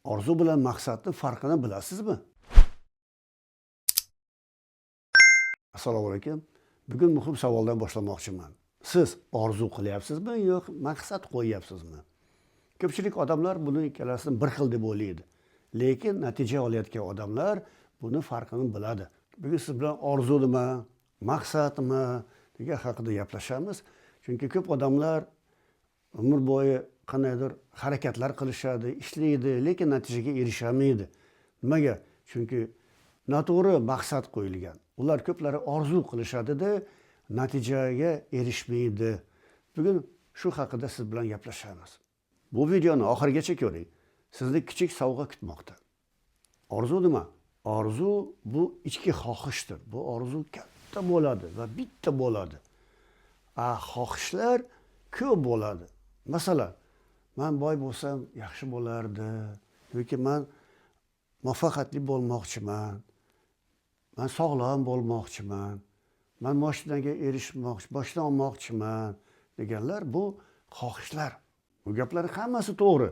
Orzu bilan maqsadning farqini bilasizmi? Assalomu alaykum. Bugun muhim savoldan boshlamoqchiman. Siz orzu qilyapsizmi, yo'q maqsad qo'yyapsizmi? Ko'pchilik odamlar buni ikkalasini bir xil deb o'ylaydi. Lekin natija olayotgan odamlar buni farqini biladi. Bugun siz bilan orzu nima, maqsad nima degan haqida gaplashamiz. Chunki ko'p odamlar umr bo'yi qandaydir harakatlar qilishadi, ishlaydi, lekin natijaga erishamaydi. Nimaga? Chunki noto'g'ri maqsad qo'yilgan. Ular ko'plari orzu qilishadi-da, natijaga erishmaydi. Bugun shu haqida siz bilan gaplashamiz. Bu videoni oxirigacha ko'ring. Sizni kichik sovg'a kutmoqda. Orzu nima? Orzu bu ichki xohishdir. Bu orzu katta bo'ladi va bitta bo'ladi. Xohishlar ko'p bo'ladi. Masalan, men boy bo'lsam yaxshi bo'lardi, yoki men muvaffaqiyatli bo'lmoqchiman, men sog'lom bo'lmoqchiman, men mashinaga mashina olmoqchiman deganlar bu xohishlar. Bu gaplar hammasi to'g'ri.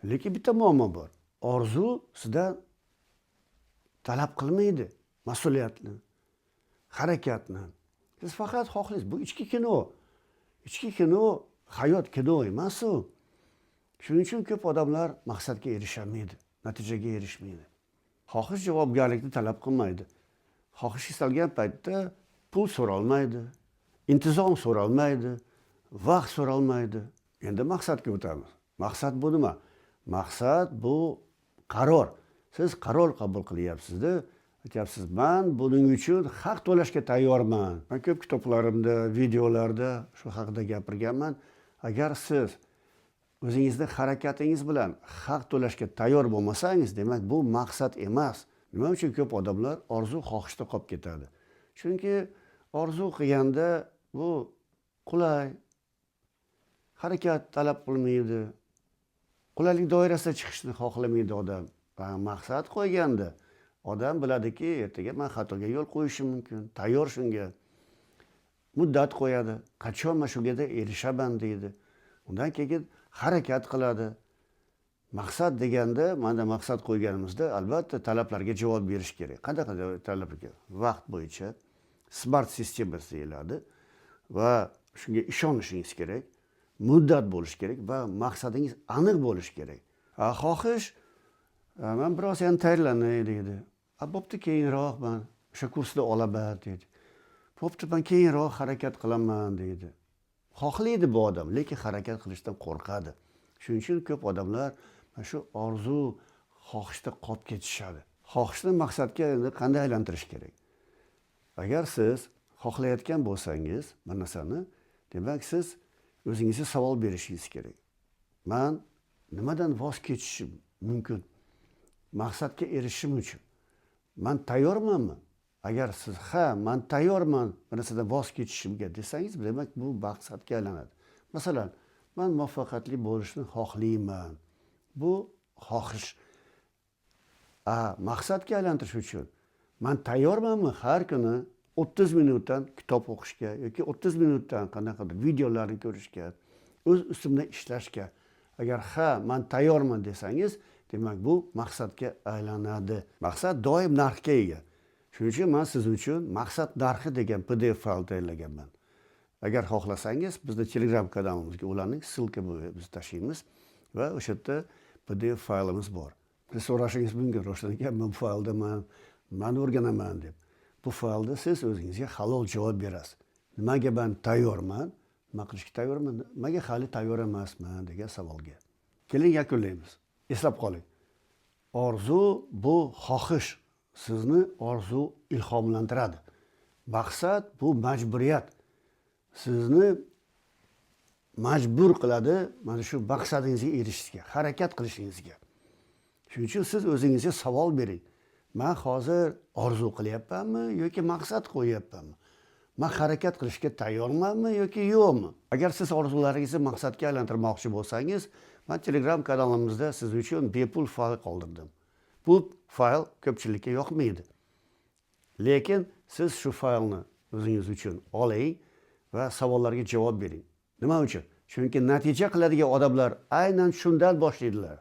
Lekin bitta muammo bor. Orzu sizdan talab qilmaydi mas'uliyatni, harakatni. Siz faqat xohlaysiz. Bu ichki kino. Ichki kino hayot kino emas u. Shuning uchun ko'p odamlar maqsadga erishamaydi, natijaga erishmaydi. Xohish javobgarlikni talab qilmaydi. Xohish istalgan paytda pul so'ralmaydi, intizom so'ralmaydi, vaqt so'ralmaydi. Endi maqsadga o'tamiz. Maqsad bu nima? Maqsad bu qaror. Siz qaror qabul qilyapsiz-da, aytyapsiz, men buning uchun haq to'lashga tayyorman. Men ko'p kitoblarimda, videolarda shu haqida gapirganman. Agar siz o'zingizning harakatingiz bilan haq to'lashga tayyor bo'lmasangiz, demak bu maqsad emas. Nima uchun ko'p odamlar orzu xohishda qolib ketadi? Chunki orzu qilganda bu qulay, harakat talab qilmaydi, qulaylik doirasida chiqishni xohlamaydi odam. Maqsad qo'yganda odam biladiki, ertaga men xatoga yo'l qo'yishim mumkin, tayyor shunga. Muddat qo'yadi, qachon men shunga erishaman deydi. Undan keyin harakat qiladi. Maqsad deganda, mana maqsad qo'yganimizda albatta talablarga javob berish kerak. Qanaqa talablarga? Vaqt bo'yicha smart sistemasi deyiladi va shunga ishonishingiz kerak, muddat bo'lish kerak va maqsadingiz aniq bo'lish kerak. Xohish, men biroz yana tayyorlanay deydi. Bo'pti, keyinroq men o'sha kursni olaman deydi. Bo'pti, men keyinroq harakat qilaman deydi. Xohlaydi bu odam, lekin harakat qilishdan qo'rqadi. Shuning uchun ko'p odamlar shu orzu, xohishda qolib ketishadi. Xohishni maqsadga qanday aylantirish kerak? Agar siz xohlayotgan bo'lsangiz bir narsani, demak siz o'zingizga savol berishingiz kerak. Men nimadan voz kechishim mumkin? Maqsadga erishishim uchun men tayyormanmi? Agar siz men tayyorman bir narsadan voz kechishimga desangiz, demak bu maqsadga aylanadi. Masalan, men muvaffaqiyatli bo'lishni xohlayman. Bu xohish. Maqsadga aylantirish uchun men tayyormanmi har kuni 30 minutdan kitob o'qishga yoki 30 minutdan qanaqadir videolarni ko'rishga, o'z ustimda ishlashga. Agar men tayyorman desangiz, demak bu maqsadga aylanadi. Maqsad doim narxga ega. Shuning uchun men siz uchun maqsad narxi degan PDF fayl tayyorlaganman. Agar xohlasangiz, bizning Telegram kanalimizga ularning ssilkasini biz tashlaymiz va o'sha yerda PDF faylimiz bor. Siz so'rashingiz mumkin, Ravshan aka, men bu faylda men o'rganaman deb. Bu faylda siz o'zingizga halol javob berasiz. Nimaga men tayyorman? Nima qilishga tayyorman? Nimaga hali tayyor emasman degan savolga. Keling yakunlaymiz. Eslab qoling. Orzu bu xohish. Sizni orzu ilhomlantiradi. Maqsad bu majburiyat. Sizni majbur qiladi mana shu maqsadingizga erishishga, harakat qilishingizga. Shuning uchun siz o'zingizga savol bering. Men hozir orzu qilyapmanmi yoki maqsad qo'yyapmanmi? Men harakat qilishga tayyormanmi yoki yo'qmi? Agar siz orzularingizni maqsadga aylantirmoqchi bo'lsangiz, men Telegram kanalimizda siz uchun bepul fayl qoldirdim. Bu fayl ko'pchilikka yoqmaydi. Lekin siz shu faylni o'zingiz uchun oling va savollarga javob bering. Nima uchun? Chunki natija qiladigan odamlar aynan shundan boshlaydilar.